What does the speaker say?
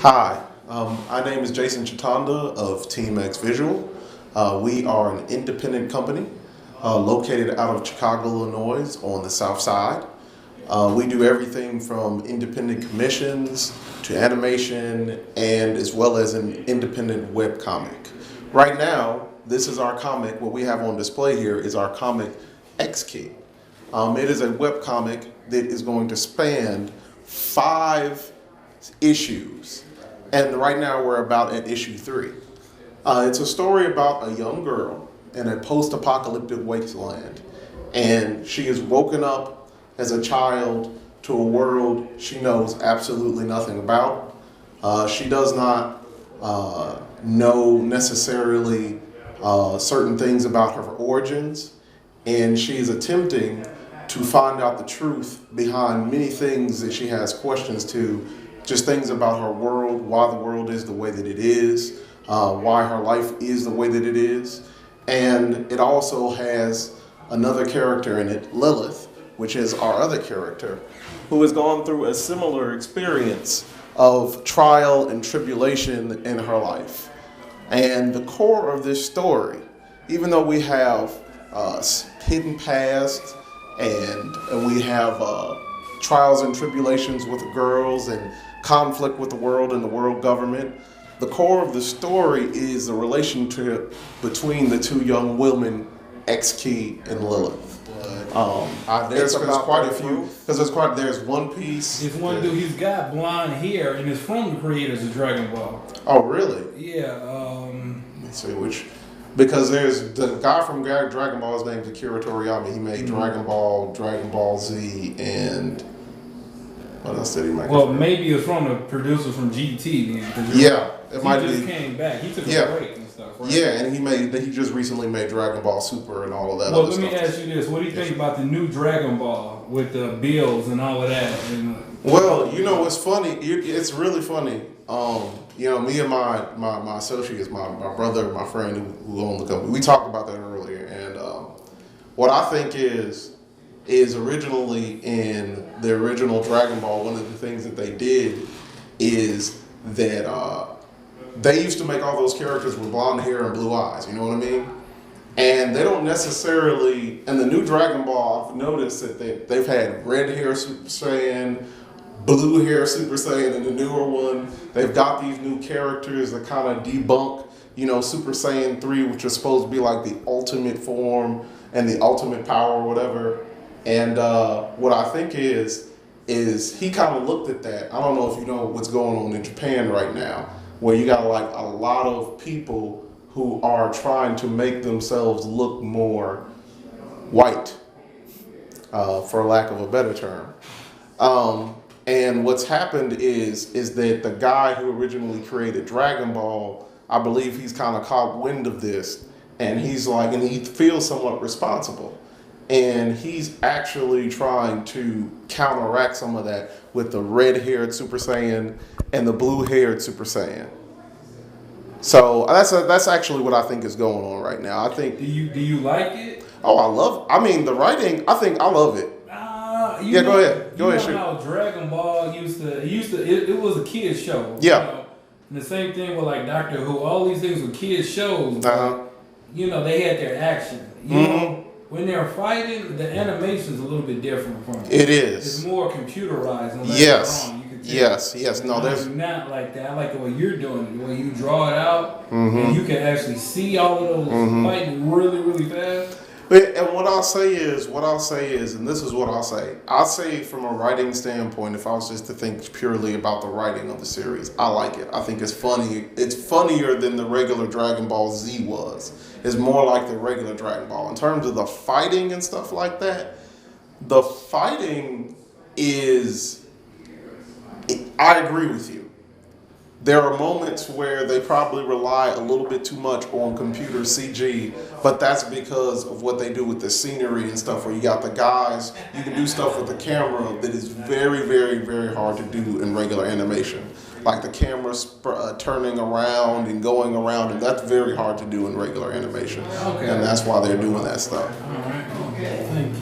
Hi, my name is Jason Chatonda of Team X Visual. We are an independent company located out of Chicago, Illinois on the south side. We do everything from independent commissions to animation and as well as an independent web comic. Right now, this is our comic. What we have on display here is our comic X-Key. It is a web comic that is going to span 5 issues. And right now we're about at issue 3. It's a story about a young girl in a post-apocalyptic wasteland. And she is woken up as a child to a world she knows absolutely nothing about. She does not know necessarily certain things about her origins. And she is attempting to find out the truth behind many things that she has questions to. Just things about her world, why the world is the way that it is, why her life is the way that it is. And it also has another character in it, Lilith, which is our other character, who has gone through a similar experience of trial and tribulation in her life. And the core of this story, even though we have hidden past and we have trials and tribulations with the girls and conflict with the world and the world government, the core of the story is the relationship between the 2 young women, X-Key and Lilith. There's quite a few, because there's One Piece. This one dude, he's got blonde hair, and it's from the creators of Dragon Ball. Oh, really? Yeah. Let's see which. Because there's the guy from Dragon Ball, his name's Akira Toriyama. He made Dragon Ball Z, and what else did he make? Well, maybe it's from the producer from GT then. Yeah, it might be. He just came back. He took a break and stuff, right? Yeah, and he just recently made Dragon Ball Super and all of that. Well, other let me ask you this: what do you think about the new Dragon Ball with the bills and all of that? Well, you know, it's funny. It's really funny. You know, me and my associates, my brother, my friend who owned the company, we talked about that earlier. And what I think is originally in the original Dragon Ball, one of the things that they did is that they used to make all those characters with blonde hair and blue eyes, you know what I mean? And they don't necessarily, in the new Dragon Ball, I've noticed that they've had red hair Super Saiyan, blue hair Super Saiyan, and the newer one, they've got these new characters that kind of debunk, you know, Super Saiyan 3, which is supposed to be like the ultimate form and the ultimate power or whatever. And what I think is he kind of looked at that. I don't know if you know what's going on in Japan right now, where you got like a lot of people who are trying to make themselves look more white, for lack of a better term. And what's happened is that the guy who originally created Dragon Ball, I believe he's kind of caught wind of this, and he's like, and he feels somewhat responsible. And he's actually trying to counteract some of that with the red-haired Super Saiyan and the blue-haired Super Saiyan. So that's actually what I think is going on right now. I think. Do you like it? Oh, I mean, the writing. I think I love it. Yeah, go ahead. Go ahead. You know how Dragon Ball it was a kids show. Yeah. You know? And the same thing with like Doctor Who. All these things were kids shows. You know, they had their action. You know, when they're fighting, the animation's a little bit different from it. It is. It's more computerized. Yes. Yes. No, there's not like that. I like the way you're doing it. The way you draw it out, and you can actually see all of those fighting really, really fast. And what I'll say is, and this is what I'll say from a writing standpoint, if I was just to think purely about the writing of the series, I like it. I think it's funny. It's funnier than the regular Dragon Ball Z was. It's more like the regular Dragon Ball. In terms of the fighting and stuff like that, the fighting is, I agree with you. There are moments where they probably rely a little bit too much on computer CG, but that's because of what they do with the scenery and stuff, where you got the guys, you can do stuff with the camera that is very, very, very hard to do in regular animation. Like the camera turning around and going around, and that's very hard to do in regular animation. Okay. And that's why they're doing that stuff. All right.